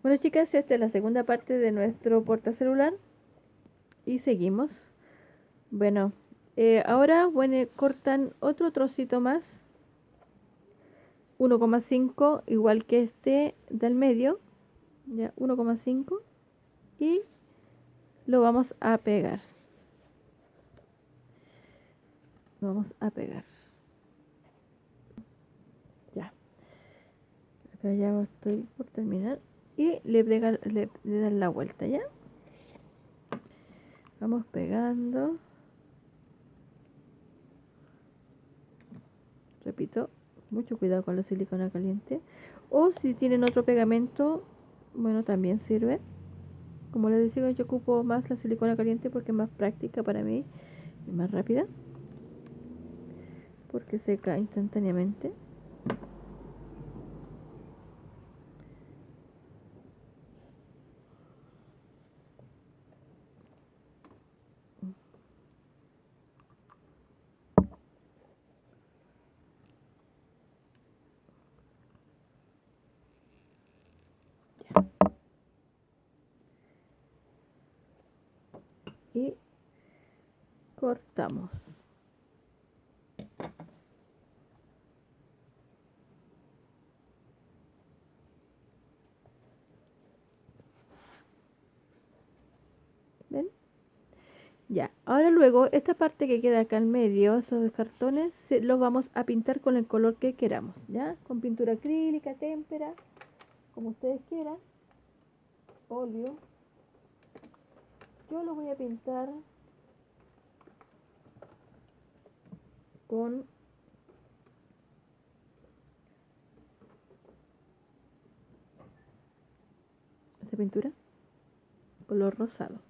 Bueno, chicas, esta es la segunda parte de nuestro portacelular y seguimos. Bueno, ahora bueno, cortan otro trocito más, 1,5, igual que este del medio, ya 1,5, y lo vamos a pegar. Vamos a pegar. Ya, acá ya estoy por terminar. Y le dan la vuelta, ¿ya? Vamos pegando. Repito, mucho cuidado con la silicona caliente. O si tienen otro pegamento, bueno, también sirve. Como les decía, yo ocupo más la silicona caliente porque es más práctica para mí y más rápida. Porque seca instantáneamente. Y cortamos. ¿Ven? Ya, ahora luego esta parte que queda acá en medio, esos cartones, los vamos a pintar con el color que queramos, ¿ya? Con pintura acrílica, témpera, como ustedes quieran, óleo. Yo lo voy a pintar con esta pintura, color rosado.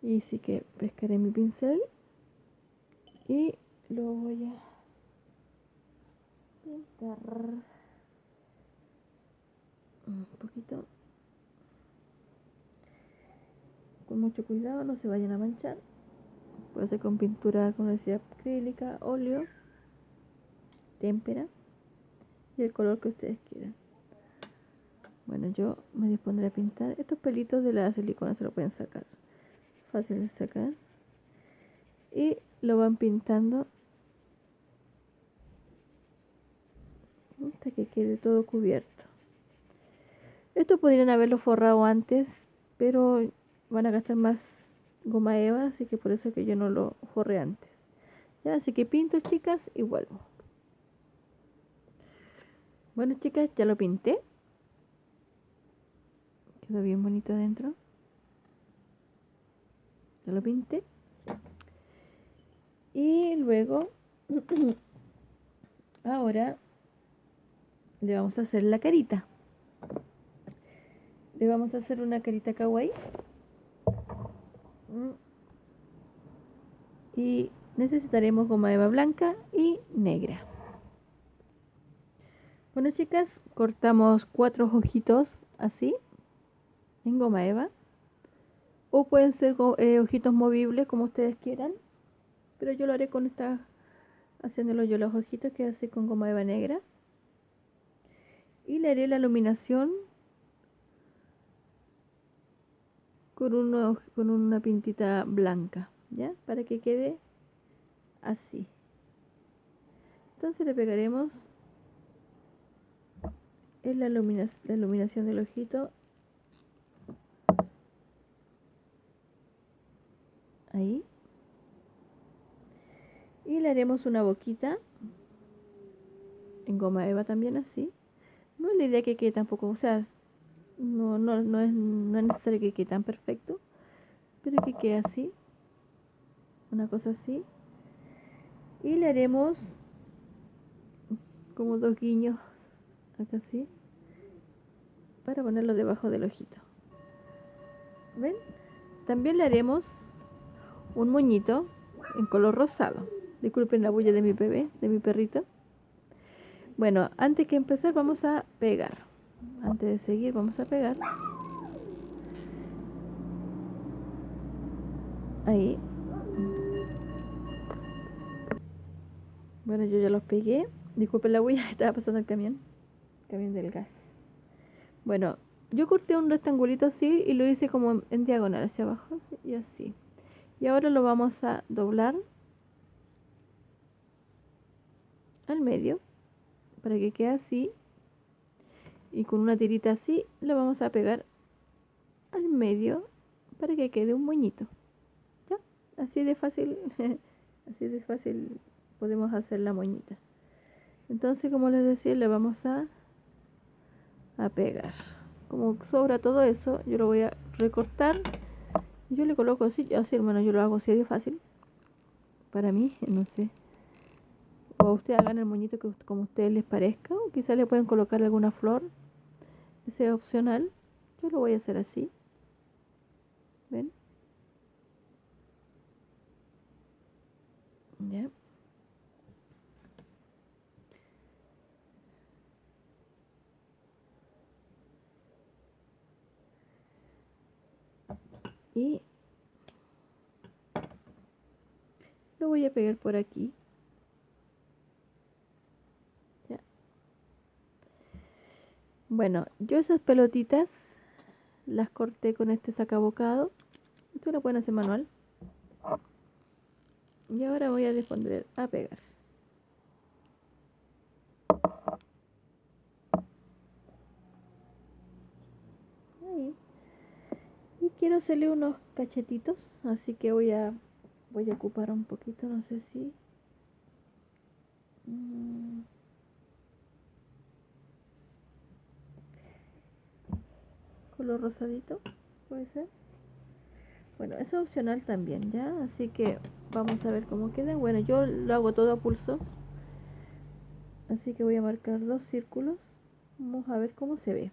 Y sí que pescaré mi pincel y lo voy a pintar un poquito con mucho cuidado, no se vayan a manchar. Puede ser con pintura, como decía, acrílica, óleo, témpera y el color que ustedes quieran. Bueno, yo me dispondré a pintar. Estos pelitos de la silicona se lo pueden sacar, fácil de sacar, y lo van pintando hasta que quede todo cubierto. Esto podrían haberlo forrado antes, pero van a gastar más goma eva, así que por eso que yo no lo forré antes. Ya, así que pinto, chicas, y vuelvo. Bueno, chicas, ya lo pinté. Quedó bien bonito adentro. Ya lo pinté. Y luego, ahora le vamos a hacer la carita. Le vamos a hacer una carita kawaii. Y necesitaremos goma eva blanca y negra. Bueno, chicas, cortamos 4 ojitos así en goma eva, o pueden ser ojitos movibles como ustedes quieran, pero yo lo haré con esta, haciéndolo yo los ojitos, que así con goma eva negra, y le haré la iluminación con una pintita blanca, ya, para que quede así. Entonces le pegaremos en la iluminación del ojito ahí, y le haremos una boquita en goma eva también así. No es la idea que quede tampoco, o sea, no es necesario que quede tan perfecto, pero que quede así, una cosa así. Y le haremos como 2 guiños acá así, para ponerlo debajo del ojito. ¿Ven? También le haremos un moñito en color rosado. Disculpen la bulla de mi bebé, de mi perrito. Bueno, antes que empezar vamos a pegar. Antes de seguir vamos a pegar. Ahí. Bueno, yo ya los pegué. Disculpen la bulla, estaba pasando el camión del gas. Bueno, yo corté un rectangulito así y lo hice como en diagonal hacia abajo, así, y así. Y ahora lo vamos a doblar al medio para que quede así. Y con una tirita así lo vamos a pegar al medio para que quede un moñito. ¿Ya? Así de fácil, así de fácil podemos hacer la moñita. Entonces, como les decía, le vamos a pegar. Como sobra todo eso, yo lo voy a recortar. Yo le coloco así, así hermano, yo lo hago así de fácil. Para mí, no sé. O ustedes hagan el moñito que como a ustedes les parezca. O quizás le pueden colocar alguna flor. Ese es opcional. Yo lo voy a hacer así. ¿Ven? Ya. Y lo voy a pegar por aquí. Ya. Bueno, yo esas pelotitas las corté con este sacabocado. Ustedes lo pueden hacer manual. Y ahora voy a responder a pegar. Ahí. Y quiero hacerle unos cachetitos, así que voy a ocupar un poquito, no sé si color rosadito, puede ser. Bueno, eso es opcional también, ¿ya? Así que vamos a ver cómo queda. Bueno, yo lo hago todo a pulso, así que voy a marcar 2 círculos. Vamos a ver cómo se ve.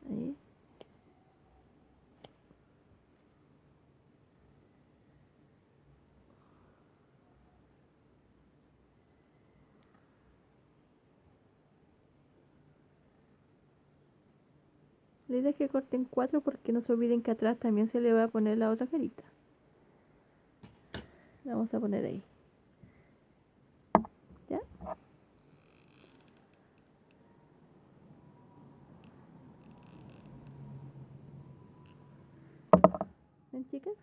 Ahí. La idea es que corten 4 porque no se olviden que atrás también se le va a poner la otra carita. La vamos a poner ahí. ¿Ya? ¿Ven, chicas?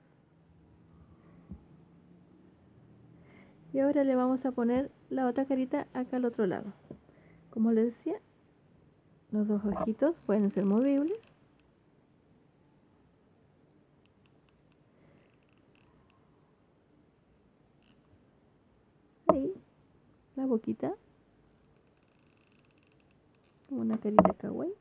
Y ahora le vamos a poner la otra carita acá al otro lado. Como les decía, los 2 ojitos pueden ser movibles. Ahí, la boquita. Como una carita kawaii.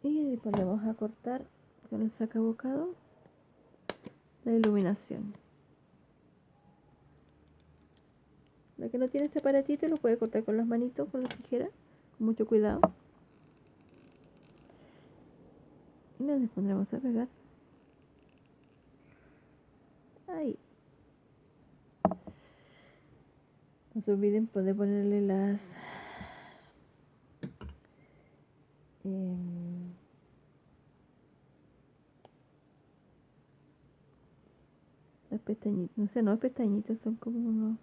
Y después le vamos a cortar con el sacabocado la iluminación. La que no tiene este aparatito lo puede cortar con las manitos, con la tijera, con mucho cuidado. Y nos pondremos a pegar. Ahí. No se olviden poder ponerle las pestañitas. No sé, no es pestañitas, son como unos...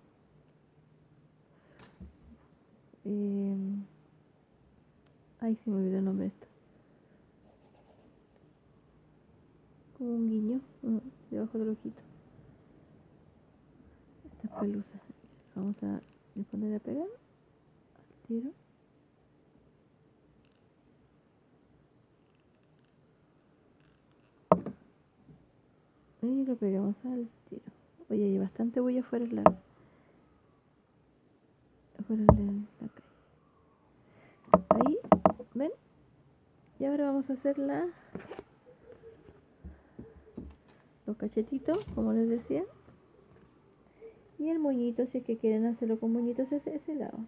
ay, se me olvidó el nombre de esto. Como un guiño debajo del ojito. Estas pelusas. Vamos a poner a pegar al tiro. Y lo pegamos al tiro. Oye, hay bastante bulla afuera de la calle. Ahí, ¿ven? Y ahora vamos a hacer los cachetitos, como les decía. Y el moñito, si es que quieren hacerlo con moñitos, es ese lado.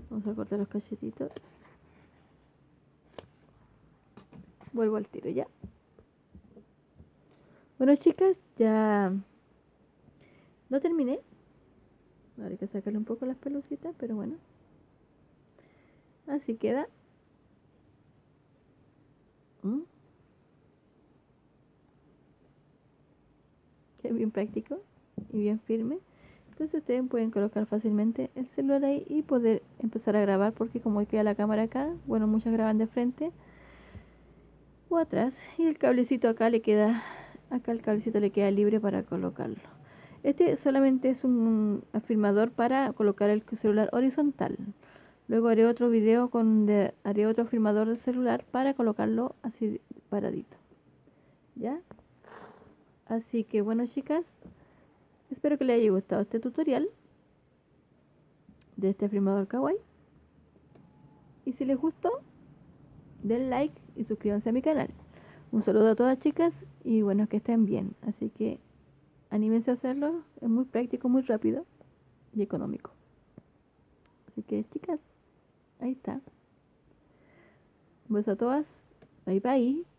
Vamos a cortar los cachetitos. Vuelvo al tiro ya. Bueno, chicas, ya no terminé. Ahora hay que sacarle un poco las pelucitas, pero bueno. Así queda. que es bien práctico y bien firme. Entonces ustedes pueden colocar fácilmente el celular ahí y poder empezar a grabar, porque como queda la cámara acá, bueno, muchas graban de frente o atrás y el cablecito acá le queda, acá el cablecito le queda libre para colocarlo. Este solamente es un afirmador para colocar el celular horizontal. Luego haré otro video haré otro afirmador del celular para colocarlo así paradito. ¿Ya? Así que bueno, chicas, espero que les haya gustado este tutorial de este afirmador kawaii. Y si les gustó, den like y suscríbanse a mi canal. Un saludo a todas, chicas, y bueno, que estén bien. Así que anímense a hacerlo, es muy práctico, muy rápido y económico. Así que, chicas, ahí está. Un beso a todas. Bye bye.